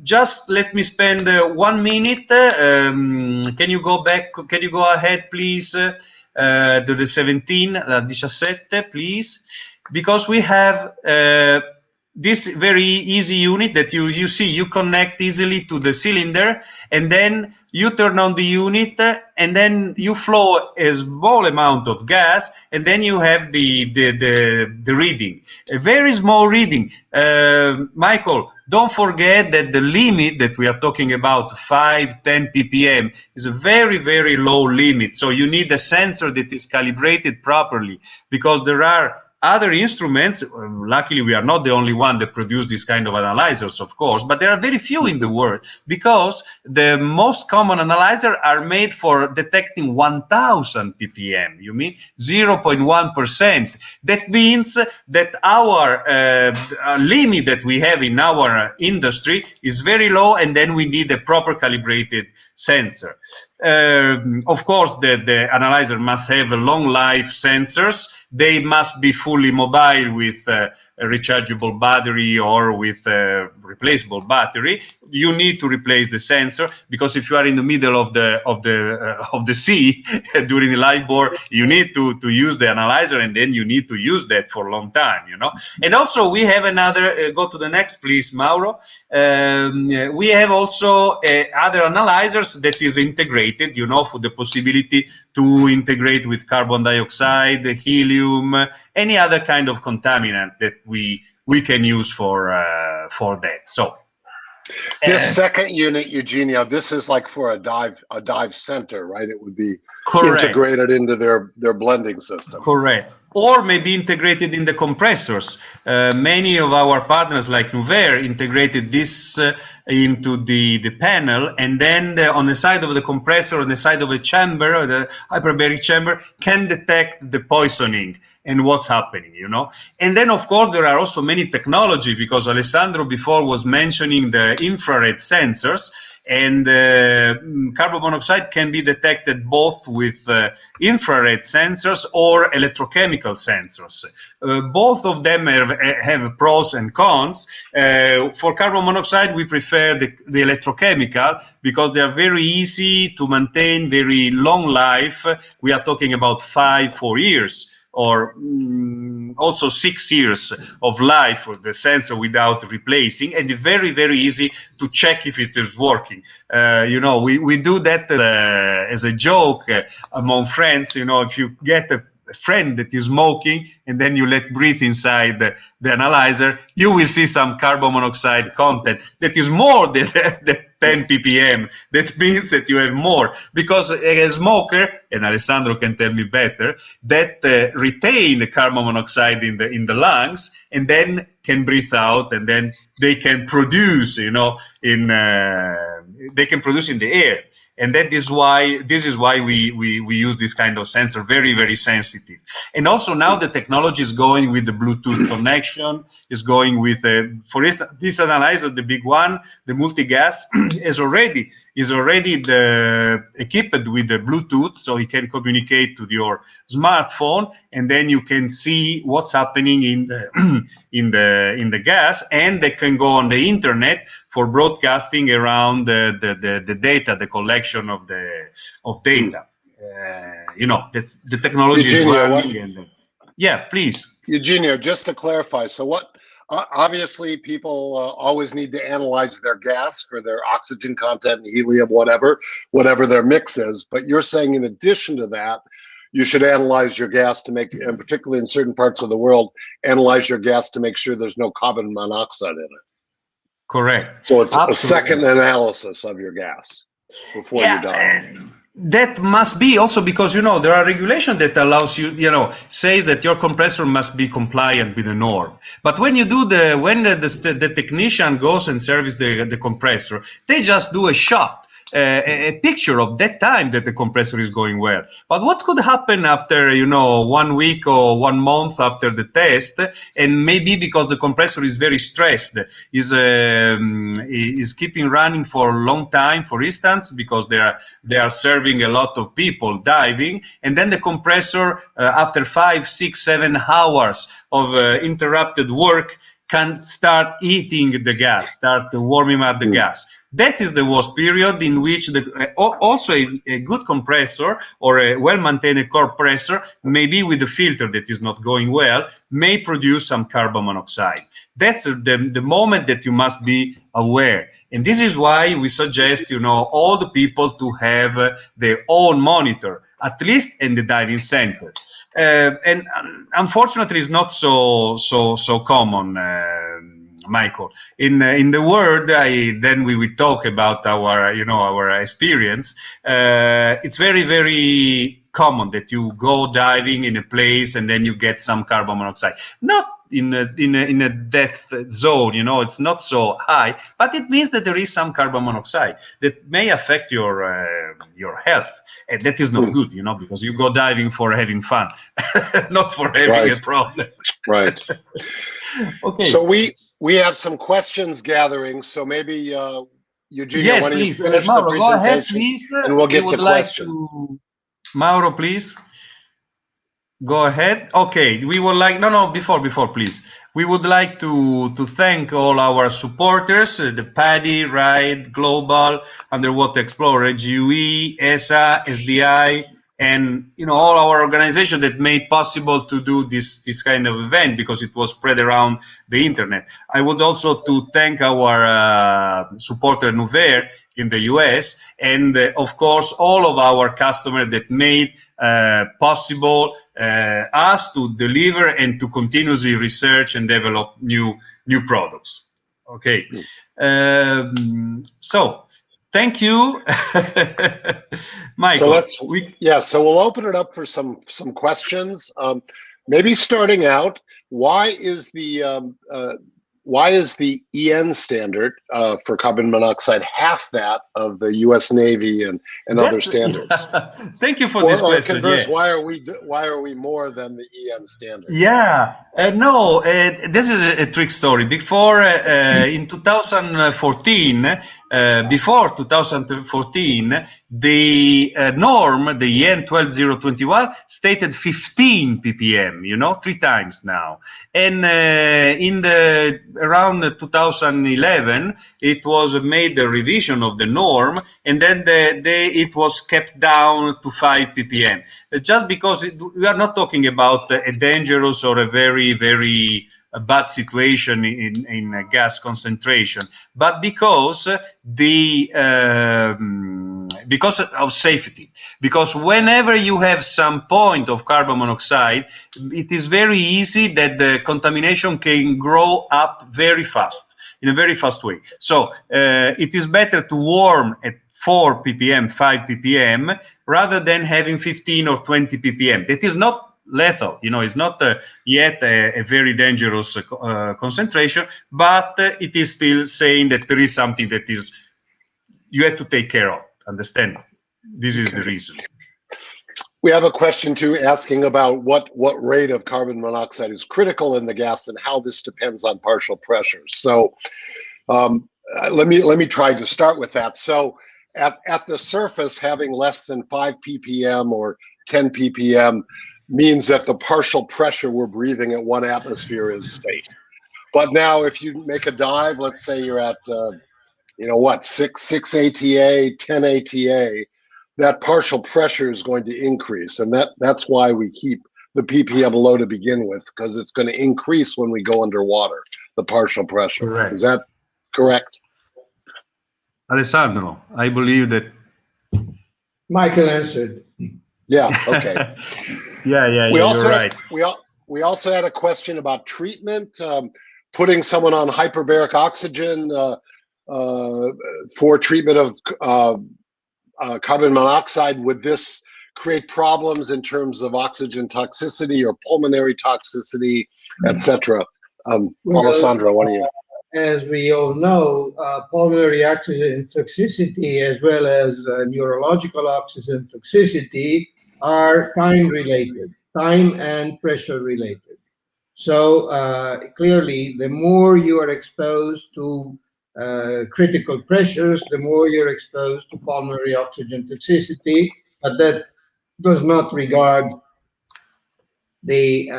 Just let me spend 1 minute. Can you go back? Can you go ahead, please, to the 17, 17, please? Because we have this very easy unit that you see, you connect easily to the cylinder, and then you turn on the unit, and then you flow a small amount of gas, and then you have the reading, a very small reading. Michael, don't forget that the limit that we are talking about, 5-10 ppm, is a very, very low limit. So you need a sensor that is calibrated properly, because there are other instruments. Luckily, we are not the only one that produce this kind of analyzers, of course, but there are very few in the world, because the most common analyzers are made for detecting 1000 ppm. You mean 0.1%. That means that our limit that we have in our industry is very low, and then we need a proper calibrated sensor. Of course, the analyzer must have a long life sensors. They must be fully mobile with a rechargeable battery or with a replaceable battery. You need to replace the sensor, because if you are in the middle of the sea during the live bore, you need to use the analyzer, and then you need to use that for a long time, And also we have another. Go to the next, please, Mauro. We have also other analyzers that is integrated, for the possibility to integrate with carbon dioxide, helium, any other kind of contaminant that we can use for that. So this second unit, Eugenio, this is like for a dive center, right? It would be correct. Integrated into their blending system. Correct. Or maybe integrated in the compressors. Many of our partners like Nuver integrated this into the panel, and then on the side of the compressor, on the side of the chamber, or the hyperbaric chamber, can detect the poisoning and what's happening, And then, of course, there are also many technology, because Alessandro before was mentioning the infrared sensors. And carbon monoxide can be detected both with infrared sensors or electrochemical sensors. Both of them have pros and cons. For carbon monoxide, we prefer the electrochemical because they are very easy to maintain, very long life. We are talking about 4 years, or also 6 years of life for the sensor without replacing, and very, very easy to check if it is working. We do that as a joke among friends. If you get a friend that is smoking and then you let breathe inside the analyzer, you will see some carbon monoxide content that is more than 10 ppm. That means that you have more, because a smoker, and Alessandro can tell me better, that retain the carbon monoxide in the lungs and then can breathe out, and then they can produce, they can produce in the air. And this is why we use this kind of sensor, very, very sensitive. And also now the technology is going with the Bluetooth connection, is going with, for instance, this analyzer, the big one, the multi-gas, is already equipped with the Bluetooth, so it can communicate to your smartphone, and then you can see what's happening in the gas, and they can go on the internet for broadcasting around the data, the collection of data. That's the technology Eugenio, is running. Yeah, please. Eugenio, just to clarify, so what? Obviously, people always need to analyze their gas for their oxygen content, helium, whatever their mix is. But you're saying, in addition to that, you should analyze your gas to make, and particularly in certain parts of the world, analyze your gas to make sure there's no carbon monoxide in it. Correct. So it's Absolutely. a second analysis of your gas before you die. That must be also because, there are regulations that allows you, says that your compressor must be compliant with the norm. But when you do when the technician goes and services the compressor, they just do a shot. A picture of that time that the compressor is going well. But what could happen after, 1 week or 1 month after the test, and maybe because the compressor is very stressed, is keeping running for a long time, for instance, because they are serving a lot of people diving, and then the compressor, after 5, 6, 7 hours of interrupted work, can start eating the gas, start warming up the gas. That is the worst period in which also a good compressor or a well-maintained compressor, maybe with a filter that is not going well, may produce some carbon monoxide. That's the moment that you must be aware. And this is why we suggest, all the people to have their own monitor, at least in the diving center. And unfortunately, it's not so common. Michael, in the world, then we will talk about our experience. It's very, very common that you go diving in a place and then you get some carbon monoxide. Not in a death zone, it's not so high, but it means that there is some carbon monoxide that may affect your health, and that is not good, because you go diving for having fun, not for having a problem. Right. Okay. So we have some questions gathering. So maybe Eugenio, why don't you finish Mauro, the go ahead, presentation, please. and we'll get to questions. Mauro, please. Go ahead. Okay, we would like, before, please. We would like to thank all our supporters, the PADI, RIDE, Global, Underwater Explorer, GUE, ESA, SDI, and all our organizations that made possible to do this kind of event, because it was spread around the internet. I would also to thank our supporter Nuver in the US, and of course all of our customers that made possible us to deliver and to continuously research and develop new products. Okay, so thank you, Michael. So so we'll open it up for some questions. Maybe starting out, why is the EN standard for carbon monoxide half that of the U.S. Navy and other standards? Thank you for this question. Converse, why are we more than the EN standard? Yeah, this is a trick story. Before in 2014, before 2014, the norm, the EN 12021, stated 15 ppm, you know, 3 times now. And in the around 2011, it was made a revision of the norm, and then it was kept down to 5 ppm. Just because we are not talking about a dangerous or a very, very bad situation in gas concentration, but because because of safety. Because whenever you have some point of carbon monoxide, it is very easy that the contamination can grow up very fast, in a very fast way. So it is better to warm at 4 ppm, 5 ppm, rather than having 15 or 20 ppm. That is not lethal, you know, it's not yet a very dangerous concentration, but it is still saying that there is something that is you have to take care of. Understand? This is the reason. We have a question too, asking about what rate of carbon monoxide is critical in the gas and how this depends on partial pressures. So let me try to start with that. So at the surface, having less than 5 ppm or 10 ppm means that the partial pressure we're breathing at 1 atmosphere is safe. But now if you make a dive, let's say you're at, you know what, 6 ATA, 10 ATA, that partial pressure is going to increase. And that's why we keep the ppm low to begin with, because it's going to increase when we go underwater, the partial pressure. Correct. Is that correct? Alessandro, I believe that. Michael answered. Yeah, okay. Yeah, you're right. We also had a question about treatment, putting someone on hyperbaric oxygen for treatment of carbon monoxide. Would this create problems in terms of oxygen toxicity or pulmonary toxicity, etc.? Alessandro, what do you? As we all know, pulmonary oxygen toxicity as well as neurological oxygen toxicity are time-related, time and pressure-related. So clearly, the more you are exposed to critical pressures, the more you're exposed to pulmonary oxygen toxicity, but that does not regard the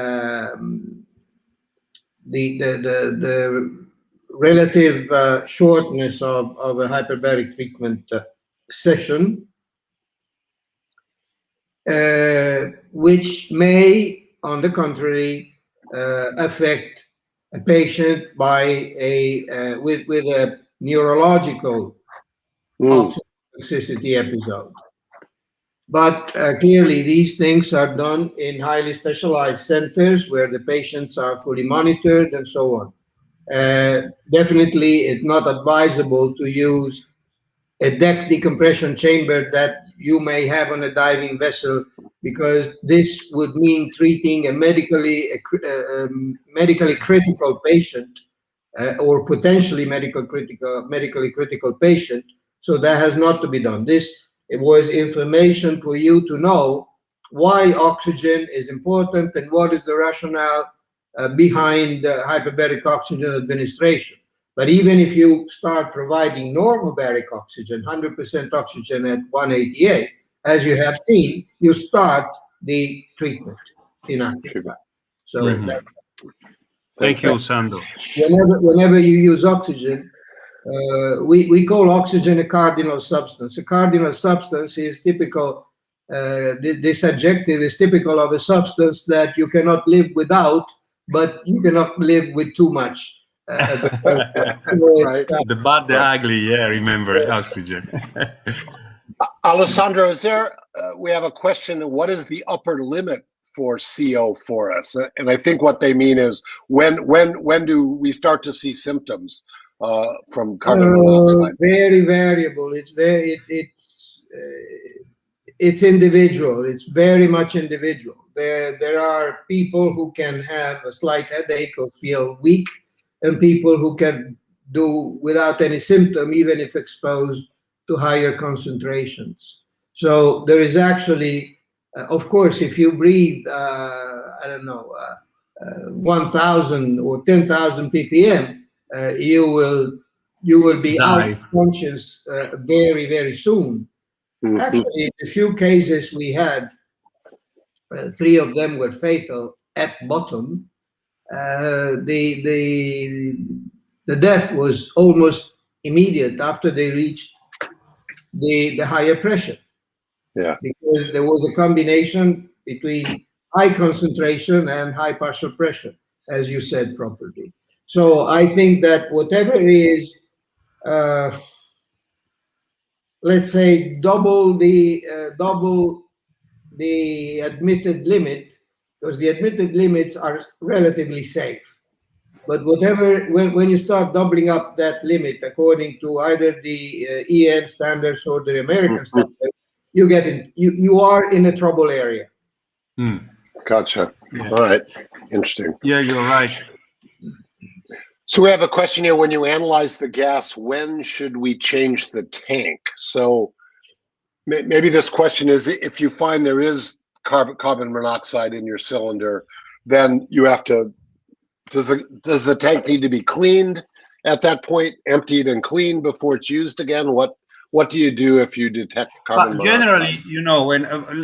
relative shortness of a hyperbaric treatment session, which may, on the contrary, affect a patient by with a neurological oxygen toxicity episode. But clearly, these things are done in highly specialized centers where the patients are fully monitored and so on. Definitely, it's not advisable to use a deck decompression chamber that you may have on a diving vessel, because this would mean treating a medically critical patient or potentially medically critical patient. So that has not to be done. It was information for you to know why oxygen is important and what is the rationale behind hyperbaric oxygen administration. But even if you start providing normal baric oxygen, 100% oxygen at 1 ATA, as you have seen, you start the treatment in active fact. So thank you, Sandro. Whenever you use oxygen, we call oxygen a cardinal substance. A cardinal substance is typical, this adjective is typical of a substance that you cannot live without, but you cannot live with too much. Right. The bad, the ugly, yeah, remember, oxygen. Alessandro, we have a question, what is the upper limit for CO for us? And I think what they mean is, when do we start to see symptoms from carbon monoxide? Very variable. It's individual. It's very much individual. There are people who can have a slight headache or feel weak, and people who can do without any symptom, even if exposed to higher concentrations. So there is actually, of course, if you breathe, 1,000 or 10,000 ppm, you will you will be out Die. of conscious very, very soon. Mhm. Actually, the few cases we had, 3 of them were fatal at bottom. The death was almost immediate after they reached the higher pressure, Yeah. because there was a combination between high concentration and high partial pressure, as you said properly. So I think that whatever is, let's say, double the admitted limit, because the admitted limits are relatively safe. But whatever, when you start doubling up that limit according to either the EN standards or the American standards, you are in a trouble area. Gotcha. Yeah. All right. Interesting. Yeah, you're right. So we have a question here. When you analyze the gas, when should we change the tank? So maybe this question is, if you find there is carbon monoxide in your cylinder, then you have to, does the tank need to be cleaned at that point, emptied and cleaned before it's used again? What do you do if you detect carbon But monoxide? generally, when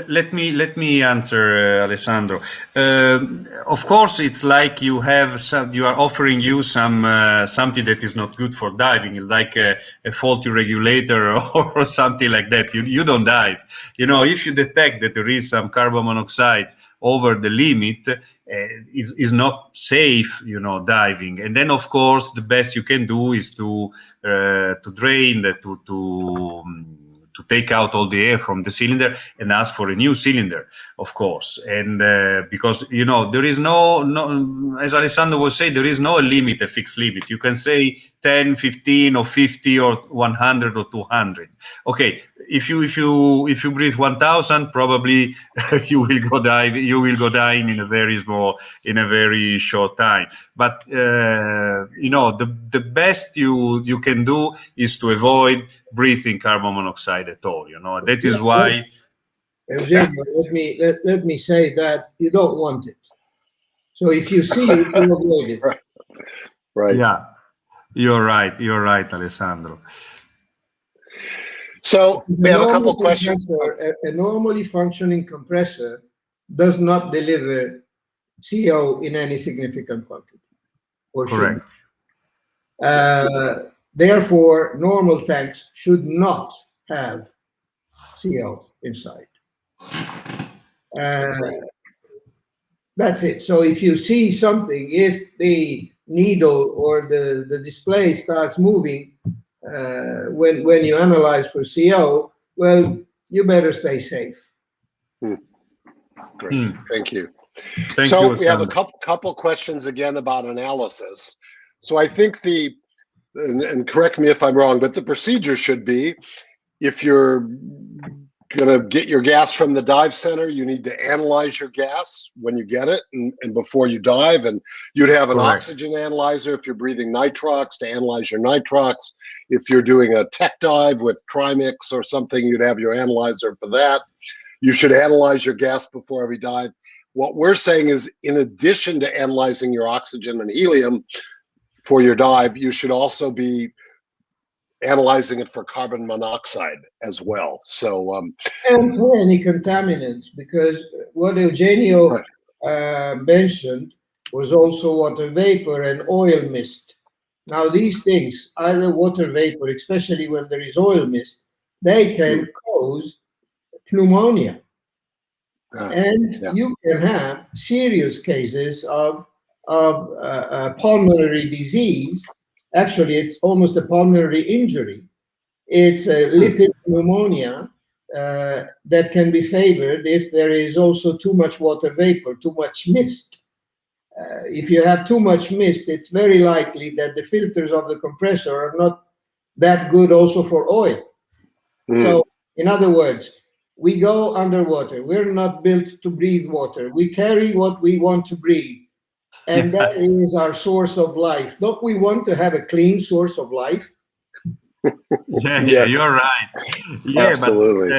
let me answer, Alessandro. Of course, it's like you are offering you something that is not good for diving, like a faulty regulator or something like that. You don't dive. If you detect that there is some carbon monoxide over the limit, is not safe, diving. And then, of course, the best you can do is to drain, to take out all the air from the cylinder and ask for a new cylinder, of course. And because there is no, as Alessandro was saying, there is no limit, a fixed limit. You can say 10, 15, or 50, or 100, or 200. Okay, if you breathe 1,000, probably you will go dying in a very short time. But the best you can do is to avoid breathing carbon monoxide at all. That is why. Eugenio, let me say that you don't want it. So if you see it, you avoid it. Right. Yeah, you're right, Alessandro. So we have a couple questions. A normally functioning compressor does not deliver CO in any significant quantity, or Correct. therefore, normal tanks should not have CO inside. That's it. So if you see something, if the needle or the display starts moving when you analyze for CO, well, you better stay safe. Great. Thank you. Thank so you, we have a couple questions again about analysis. So I think and correct me if I'm wrong, but the procedure should be, if you're going to get your gas from the dive center, you need to analyze your gas when you get it and before you dive. And you'd have an oxygen analyzer if you're breathing nitrox to analyze your nitrox. If you're doing a tech dive with trimix or something, you'd have your analyzer for that. You should analyze your gas before every dive. What we're saying is, in addition to analyzing your oxygen and helium for your dive, you should also be analyzing it for carbon monoxide as well. So and for any contaminants, because what Eugenio mentioned was also water vapor and oil mist. Now these things, either water vapor, especially when there is oil mist, they can cause pneumonia. And you can have serious cases of pulmonary disease. Actually, it's almost a pulmonary injury. It's a lipid pneumonia that can be favored if there is also too much water vapor, too much mist. If you have too much mist, it's very likely that the filters of the compressor are not that good also for oil. So, in other words, we go underwater. We're not built to breathe water. We carry what we want to breathe. And that is our source of life. Don't we want to have a clean source of life? Yeah, you're right. Yeah, absolutely.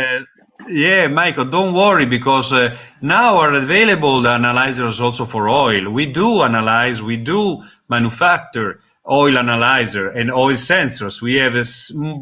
But Michael, don't worry, because now are available the analyzers also for oil. We do analyze, we do manufacture oil analyzer and oil sensors. We have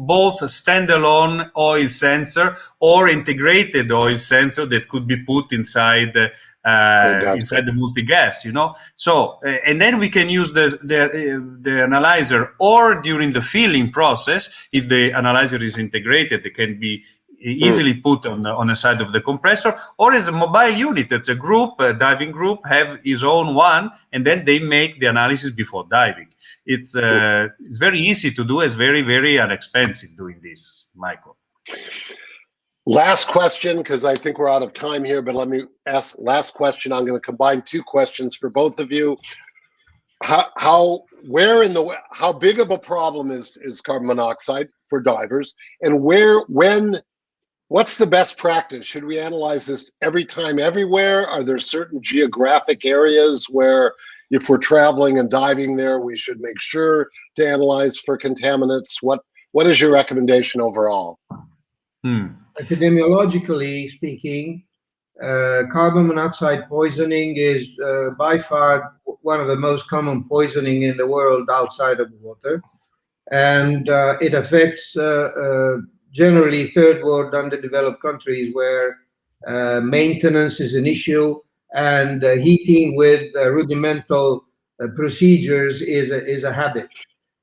both a standalone oil sensor or integrated oil sensor that could be put inside inside the multi-gas, So, and then we can use the analyzer or during the filling process. If the analyzer is integrated, it can be easily put on the side of the compressor, or as a mobile unit. It's a group, a diving group, have his own one, and then they make the analysis before diving. It's very easy to do. It's very, very inexpensive doing this, Michael. Last question, because I think we're out of time here, but let me ask last question. I'm going to combine two questions for both of you. How big of a problem is carbon monoxide for divers, and what's the best practice? Should we analyze this every time, everywhere? Are there certain geographic areas where, if we're traveling and diving there, we should make sure to analyze for contaminants? What is your recommendation overall? Epidemiologically speaking, carbon monoxide poisoning is by far one of the most common poisoning in the world outside of water, and it affects generally third world underdeveloped countries where maintenance is an issue, and heating with rudimental procedures is a habit,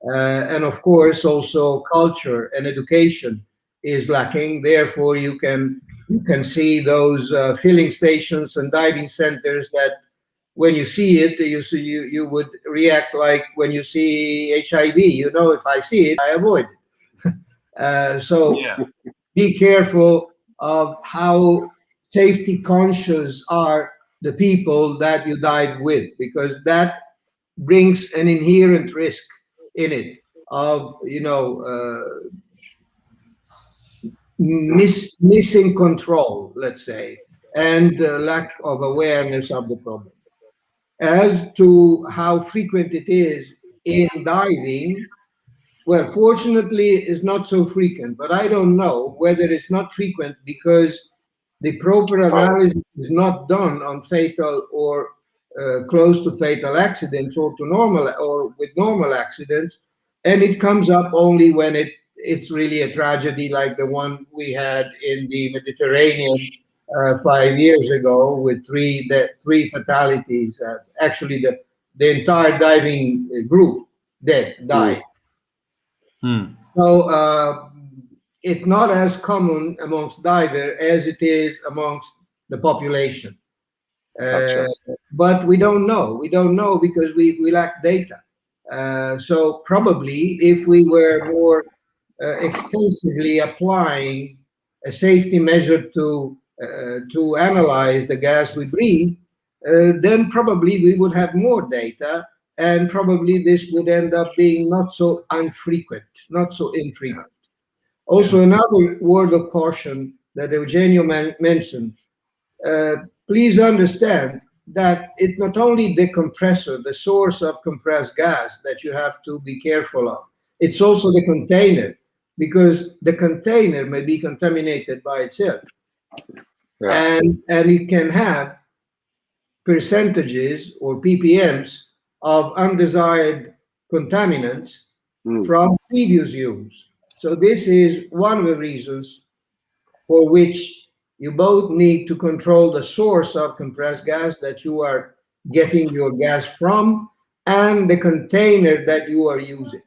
and of course also culture and education is lacking. Therefore, you can see those filling stations and diving centers that, when you see it, you would react like when you see HIV. If I see it, I avoid it. So be careful of how safety conscious are the people that you dive with, because that brings an inherent risk in it of missing control, let's say, and lack of awareness of the problem. As to how frequent it is in diving, well, fortunately, it's not so frequent, but I don't know whether it's not frequent because the proper analysis is not done on fatal or close to fatal accidents or with normal accidents, and it comes up only when it's really a tragedy like the one we had in the Mediterranean 5 years ago with three fatalities. Actually, the entire diving group died. So it's not as common amongst divers as it is amongst the population. But we don't know. We don't know because we lack data. So probably if we were more extensively applying a safety measure to analyze the gas we breathe, then probably we would have more data, and probably this would end up being not so infrequent. Also, another word of caution that Eugenio mentioned, please understand that it's not only the compressor, the source of compressed gas, that you have to be careful of. It's also the container, because the container may be contaminated by itself. And it can have percentages or ppms of undesired contaminants from previous use. So this is one of the reasons for which you both need to control the source of compressed gas that you are getting your gas from and the container that you are using.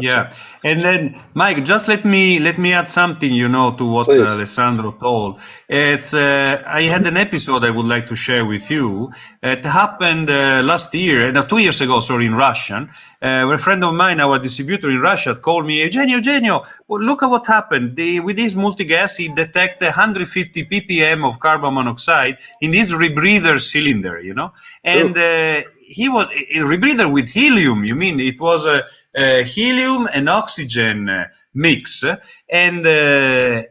Yeah, and then Mike, just let me add something, to what Alessandro told. It's I had an episode I would like to share with you. It happened last year, 2 years ago, sorry, in Russian. Where a friend of mine, our distributor in Russia, called me, Eugenio, well, look at what happened. With this multi-gas, he detected 150 ppm of carbon monoxide in this rebreather cylinder, and he was a rebreather with helium. You mean it was a helium and oxygen mix, and I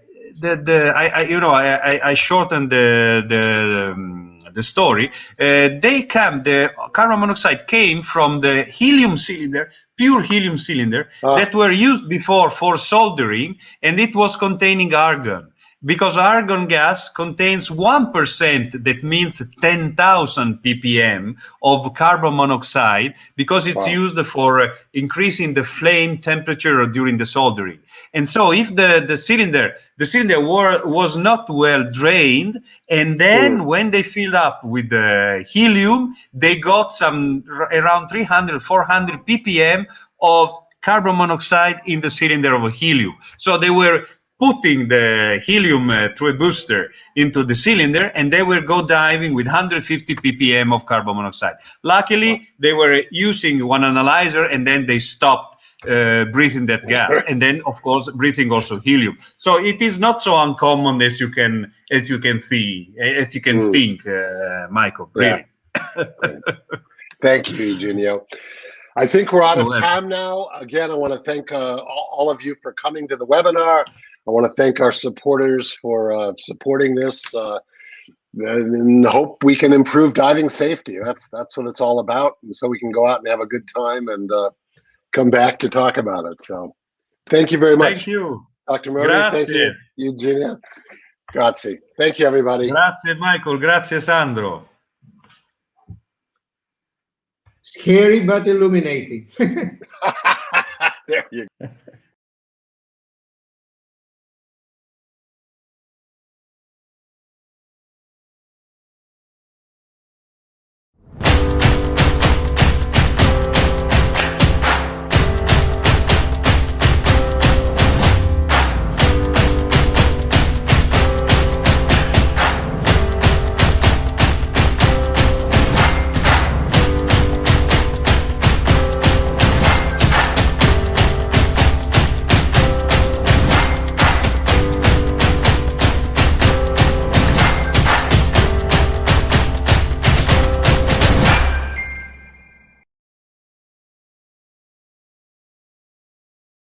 shortened the story. The carbon monoxide came from the helium cylinder, pure helium cylinder that were used before for soldering, and it was containing argon. because argon gas contains 1%, that means 10,000 ppm of carbon monoxide, because it's used for increasing the flame temperature during the soldering. And so if the cylinder was not well drained, and then when they filled up with the helium, they got some around 300, 400 ppm of carbon monoxide in the cylinder of helium. So they were putting the helium through a booster into the cylinder, and they will go diving with 150 ppm of carbon monoxide. Luckily, they were using one analyzer, and then they stopped breathing that gas, and then of course breathing also helium. So it is not so uncommon as you can think, Michael. Really. Yeah. Thank you, Eugenio. I think we're out of time now. Again, I want to thank all of you for coming to the webinar. I want to thank our supporters for supporting this, and hope we can improve diving safety. That's what it's all about, and so we can go out and have a good time and come back to talk about it. So thank you very much. Thank you, Dr. Murray. Thank you, Eugenia. Grazie. Thank you, everybody. Grazie, Michael. Grazie, Sandro. Scary but illuminating. There you go.